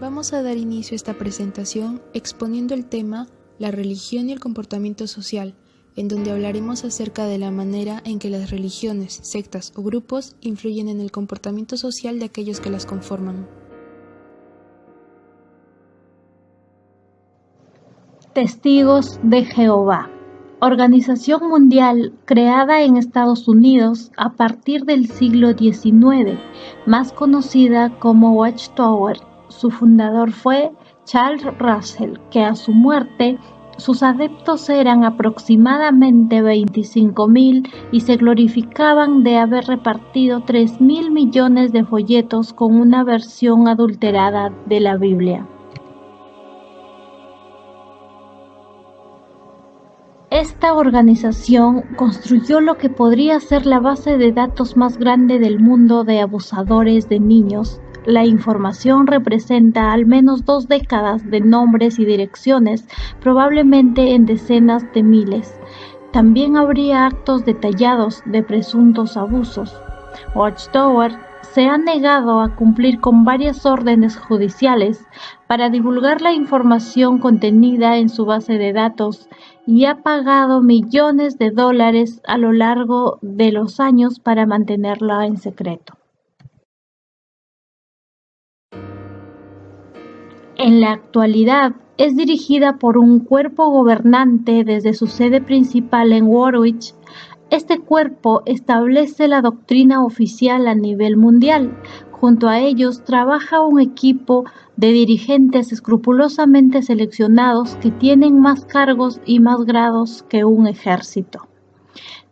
Vamos a dar inicio a esta presentación exponiendo el tema La religión y el comportamiento social, en donde hablaremos acerca de la manera en que las religiones, sectas o grupos influyen en el comportamiento social de aquellos que las conforman. Testigos de Jehová, organización mundial creada en Estados Unidos a partir del siglo XIX, más conocida como Watchtower. Su fundador fue Charles Russell, que a su muerte sus adeptos eran aproximadamente 25.000 y se glorificaban de haber repartido 3.000 millones de folletos con una versión adulterada de la Biblia. Esta organización construyó lo que podría ser la base de datos más grande del mundo de abusadores de niños. La información representa al menos 2 décadas de nombres y direcciones, probablemente en decenas de miles. También habría actos detallados de presuntos abusos. Watchtower se ha negado a cumplir con varias órdenes judiciales para divulgar la información contenida en su base de datos y ha pagado millones de dólares a lo largo de los años para mantenerla en secreto. En la actualidad es dirigida por un cuerpo gobernante desde su sede principal en Woolwich. Este cuerpo establece la doctrina oficial a nivel mundial. Junto a ellos trabaja un equipo de dirigentes escrupulosamente seleccionados que tienen más cargos y más grados que un ejército.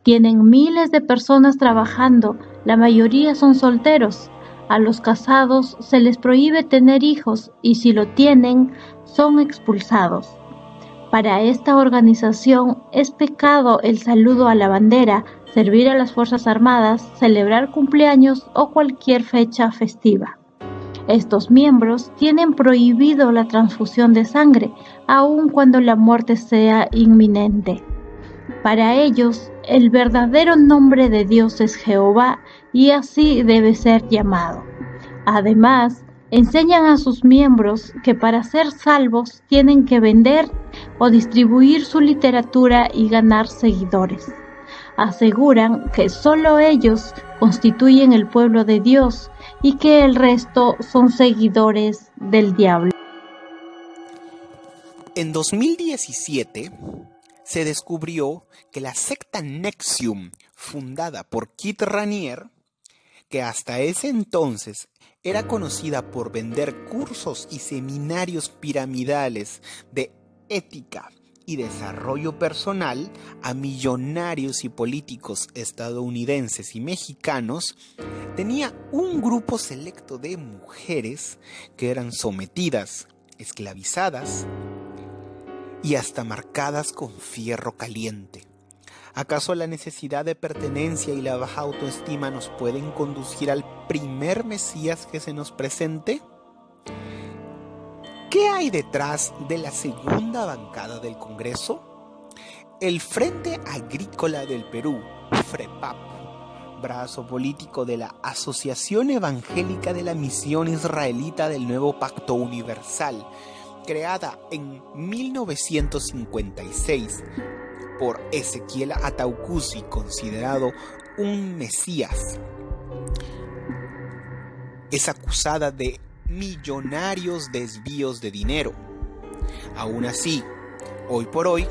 Tienen miles de personas trabajando, la mayoría son solteros. A los casados se les prohíbe tener hijos y si lo tienen, son expulsados. Para esta organización es pecado el saludo a la bandera, servir a las Fuerzas Armadas, celebrar cumpleaños o cualquier fecha festiva. Estos miembros tienen prohibido la transfusión de sangre, aun cuando la muerte sea inminente. Para ellos, el verdadero nombre de Dios es Jehová y así debe ser llamado. Además, enseñan a sus miembros que para ser salvos tienen que vender o distribuir su literatura y ganar seguidores. Aseguran que solo ellos constituyen el pueblo de Dios y que el resto son seguidores del diablo. En 2017 se descubrió que la secta NXIVM, fundada por Kit Raniere, que hasta ese entonces era conocida por vender cursos y seminarios piramidales de ética y desarrollo personal a millonarios y políticos estadounidenses y mexicanos, tenía un grupo selecto de mujeres que eran sometidas, esclavizadas y hasta marcadas con fierro caliente. ¿Acaso la necesidad de pertenencia y la baja autoestima nos pueden conducir al primer Mesías que se nos presente? ¿Qué hay detrás de la segunda bancada del Congreso? El Frente Agrícola del Perú, FREPAP, brazo político de la Asociación Evangélica de la Misión Israelita del Nuevo Pacto Universal, creada en 1956 por Ezequiel Ataucusi, considerado un mesías, es acusada de millonarios desvíos de dinero. Aún así, hoy por hoy,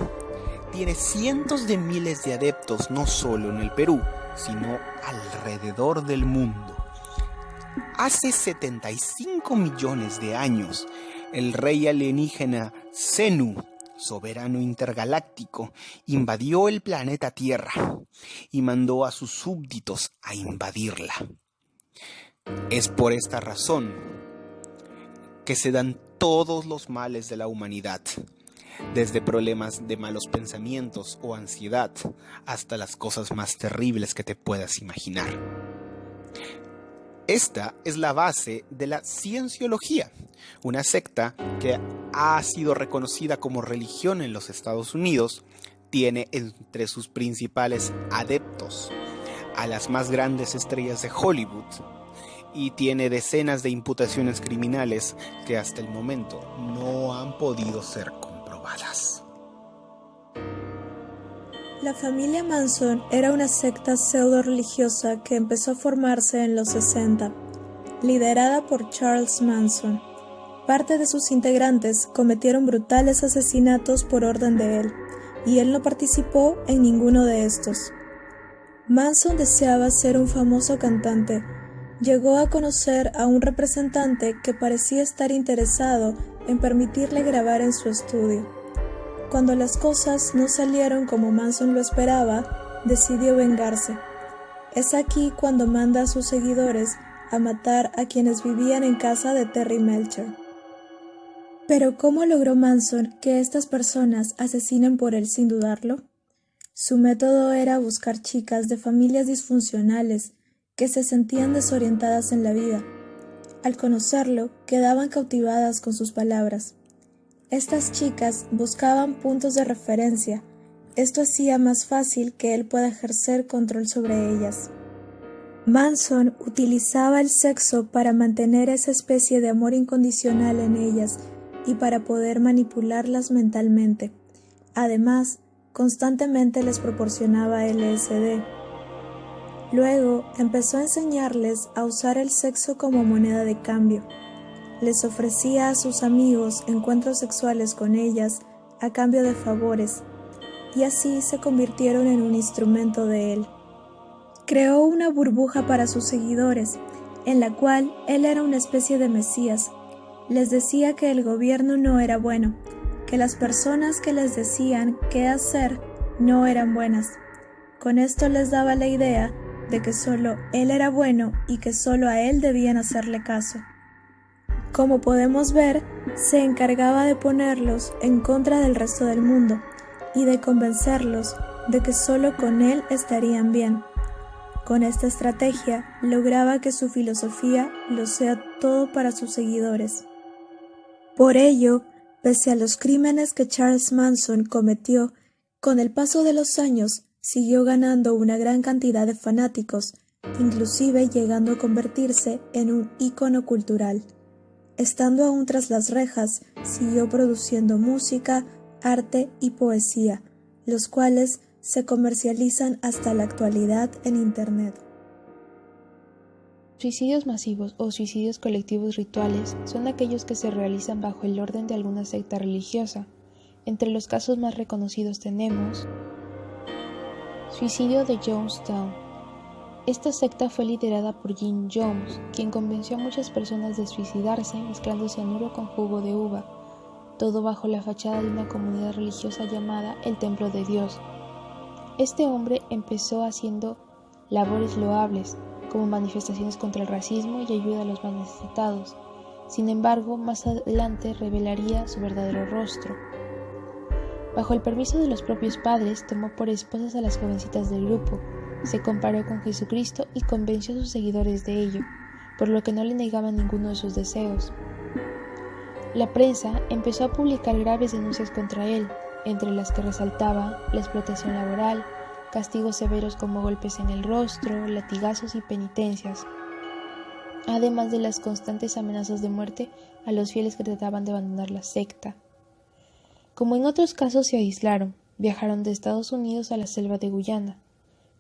tiene cientos de miles de adeptos no solo en el Perú, sino alrededor del mundo. Hace 75 millones de años, el rey alienígena Zenu, soberano intergaláctico, invadió el planeta Tierra y mandó a sus súbditos a invadirla. Es por esta razón que se dan todos los males de la humanidad, desde problemas de malos pensamientos o ansiedad hasta las cosas más terribles que te puedas imaginar. Esta es la base de la cienciología, una secta que ha sido reconocida como religión en los Estados Unidos. Tiene entre sus principales adeptos a las más grandes estrellas de Hollywood y tiene decenas de imputaciones criminales que hasta el momento no han podido ser comprobadas. La familia Manson era una secta pseudo-religiosa que empezó a formarse en los 60, liderada por Charles Manson. Parte de sus integrantes cometieron brutales asesinatos por orden de él, y él no participó en ninguno de estos. Manson deseaba ser un famoso cantante. Llegó a conocer a un representante que parecía estar interesado en permitirle grabar en su estudio. Cuando las cosas no salieron como Manson lo esperaba, decidió vengarse. Es aquí cuando manda a sus seguidores a matar a quienes vivían en casa de Terry Melcher. Pero ¿cómo logró Manson que estas personas asesinen por él sin dudarlo? Su método era buscar chicas de familias disfuncionales que se sentían desorientadas en la vida. Al conocerlo, quedaban cautivadas con sus palabras. Estas chicas buscaban puntos de referencia. Esto hacía más fácil que él pueda ejercer control sobre ellas. Manson utilizaba el sexo para mantener esa especie de amor incondicional en ellas y para poder manipularlas mentalmente. Además, constantemente les proporcionaba LSD. Luego empezó a enseñarles a usar el sexo como moneda de cambio. Les ofrecía a sus amigos encuentros sexuales con ellas a cambio de favores, y así se convirtieron en un instrumento de él. Creó una burbuja para sus seguidores, en la cual él era una especie de mesías. Les decía que el gobierno no era bueno, que las personas que les decían qué hacer no eran buenas. Con esto les daba la idea de que solo él era bueno y que solo a él debían hacerle caso. Como podemos ver, se encargaba de ponerlos en contra del resto del mundo y de convencerlos de que solo con él estarían bien. Con esta estrategia lograba que su filosofía lo sea todo para sus seguidores. Por ello, pese a los crímenes que Charles Manson cometió, con el paso de los años siguió ganando una gran cantidad de fanáticos, inclusive llegando a convertirse en un ícono cultural. Estando aún tras las rejas, siguió produciendo música, arte y poesía, los cuales se comercializan hasta la actualidad en Internet. Suicidios masivos o suicidios colectivos rituales son aquellos que se realizan bajo el orden de alguna secta religiosa. Entre los casos más reconocidos tenemos Suicidio de Jonestown. Esta secta fue liderada por Jim Jones, quien convenció a muchas personas de suicidarse mezclando cianuro con jugo de uva, todo bajo la fachada de una comunidad religiosa llamada el Templo de Dios. Este hombre empezó haciendo labores loables, como manifestaciones contra el racismo y ayuda a los más necesitados. Sin embargo, más adelante revelaría su verdadero rostro. Bajo el permiso de los propios padres, tomó por esposas a las jovencitas del grupo, se comparó con Jesucristo y convenció a sus seguidores de ello, por lo que no le negaban ninguno de sus deseos. La prensa empezó a publicar graves denuncias contra él, entre las que resaltaba la explotación laboral, castigos severos como golpes en el rostro, latigazos y penitencias, además de las constantes amenazas de muerte a los fieles que trataban de abandonar la secta. Como en otros casos se aislaron, viajaron de Estados Unidos a la selva de Guyana,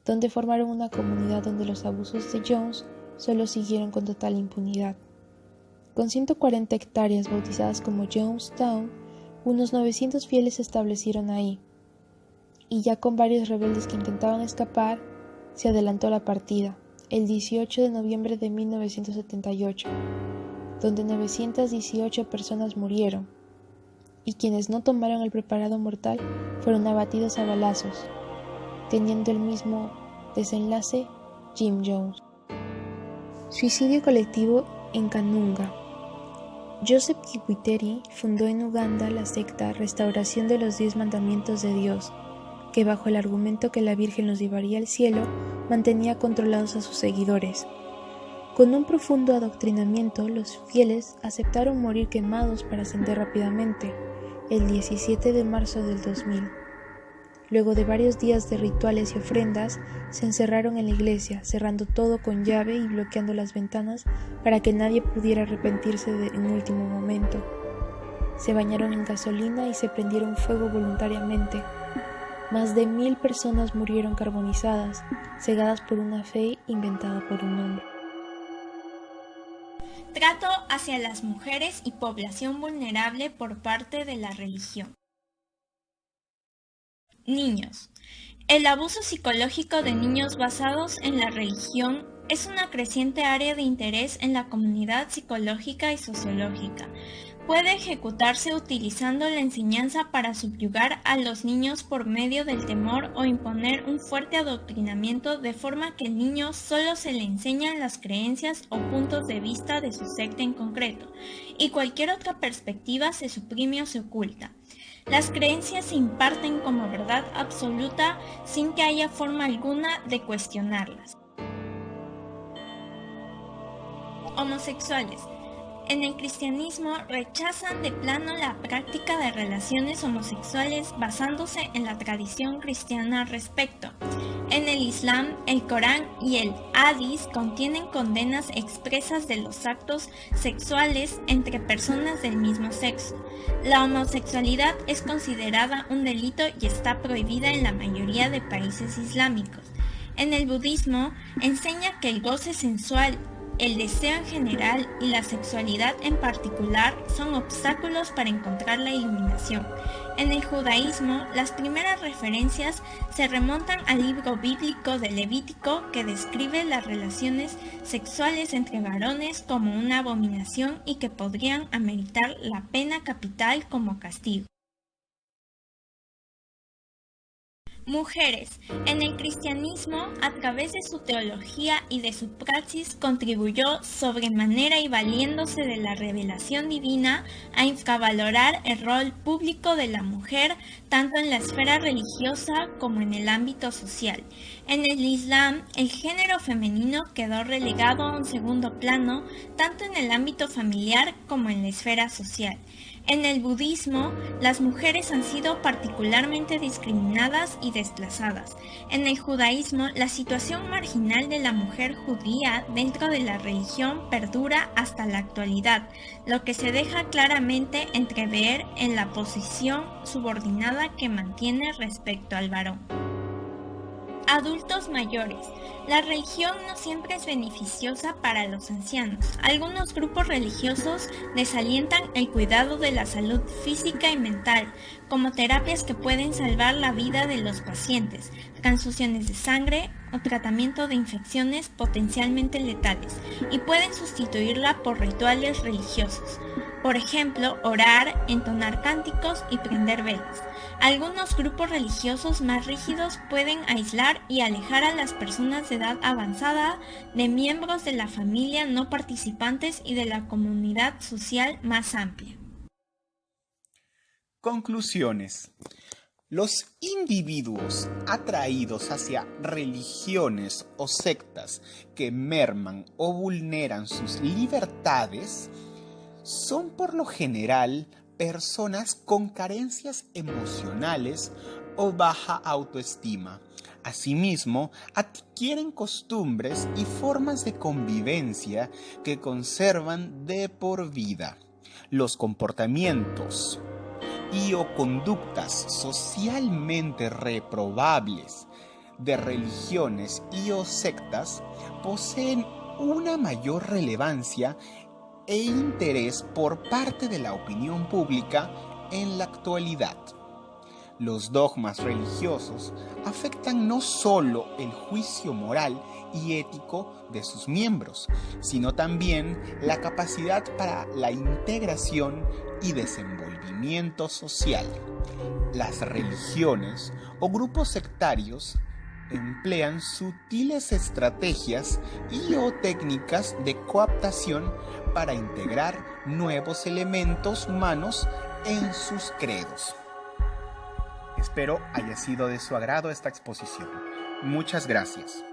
donde formaron una comunidad donde los abusos de Jones solo siguieron con total impunidad. Con 140 hectáreas bautizadas como Jonestown, unos 900 fieles se establecieron ahí, y ya con varios rebeldes que intentaban escapar, se adelantó la partida, el 18 de noviembre de 1978, donde 918 personas murieron, y quienes no tomaron el preparado mortal fueron abatidos a balazos, teniendo el mismo desenlace Jim Jones. Suicidio colectivo en Kanunga. Joseph Kikwiteri fundó en Uganda la secta Restauración de los 10 Mandamientos de Dios, que bajo el argumento que la Virgen los llevaría al cielo, mantenía controlados a sus seguidores. Con un profundo adoctrinamiento, los fieles aceptaron morir quemados para ascender rápidamente, el 17 de marzo del 2000. Luego de varios días de rituales y ofrendas, se encerraron en la iglesia, cerrando todo con llave y bloqueando las ventanas para que nadie pudiera arrepentirse en último momento. Se bañaron en gasolina y se prendieron fuego voluntariamente. Más de 1000 personas murieron carbonizadas, cegadas por una fe inventada por un hombre. Trato hacia las mujeres y población vulnerable por parte de la religión. Niños. El abuso psicológico de niños basados en la religión es una creciente área de interés en la comunidad psicológica y sociológica. Puede ejecutarse utilizando la enseñanza para subyugar a los niños por medio del temor o imponer un fuerte adoctrinamiento de forma que al niño solo se le enseñan las creencias o puntos de vista de su secta en concreto, y cualquier otra perspectiva se suprime o se oculta. Las creencias se imparten como verdad absoluta sin que haya forma alguna de cuestionarlas. Homosexuales. En el cristianismo rechazan de plano la práctica de relaciones homosexuales basándose en la tradición cristiana al respecto. En el Islam, el Corán y el Hadís contienen condenas expresas de los actos sexuales entre personas del mismo sexo. La homosexualidad es considerada un delito y está prohibida en la mayoría de países islámicos. En el budismo, enseña que el goce sensual, el deseo en general y la sexualidad en particular son obstáculos para encontrar la iluminación. En el judaísmo, las primeras referencias se remontan al libro bíblico de Levítico, que describe las relaciones sexuales entre varones como una abominación y que podrían ameritar la pena capital como castigo. Mujeres. En el cristianismo, a través de su teología y de su praxis, contribuyó sobremanera y valiéndose de la revelación divina a infravalorar el rol público de la mujer, tanto en la esfera religiosa como en el ámbito social. En el Islam, el género femenino quedó relegado a un segundo plano, tanto en el ámbito familiar como en la esfera social. En el budismo, las mujeres han sido particularmente discriminadas y desplazadas. En el judaísmo, la situación marginal de la mujer judía dentro de la religión perdura hasta la actualidad, lo que se deja claramente entrever en la posición subordinada que mantiene respecto al varón. Adultos mayores. La religión no siempre es beneficiosa para los ancianos. Algunos grupos religiosos desalientan el cuidado de la salud física y mental, como terapias que pueden salvar la vida de los pacientes, transfusiones de sangre o tratamiento de infecciones potencialmente letales, y pueden sustituirla por rituales religiosos. Por ejemplo, orar, entonar cánticos y prender velas. Algunos grupos religiosos más rígidos pueden aislar y alejar a las personas de edad avanzada de miembros de la familia no participantes y de la comunidad social más amplia. Conclusiones. Los individuos atraídos hacia religiones o sectas que merman o vulneran sus libertades son por lo general personas con carencias emocionales o baja autoestima. Asimismo, adquieren costumbres y formas de convivencia que conservan de por vida. Los comportamientos y o conductas socialmente reprobables de religiones y o sectas poseen una mayor relevancia e interés por parte de la opinión pública en la actualidad. Los dogmas religiosos afectan no solo el juicio moral y ético de sus miembros, sino también la capacidad para la integración y desenvolvimiento social. Las religiones o grupos sectarios emplean sutiles estrategias y o técnicas de cooptación para integrar nuevos elementos humanos en sus credos. Espero haya sido de su agrado esta exposición. Muchas gracias.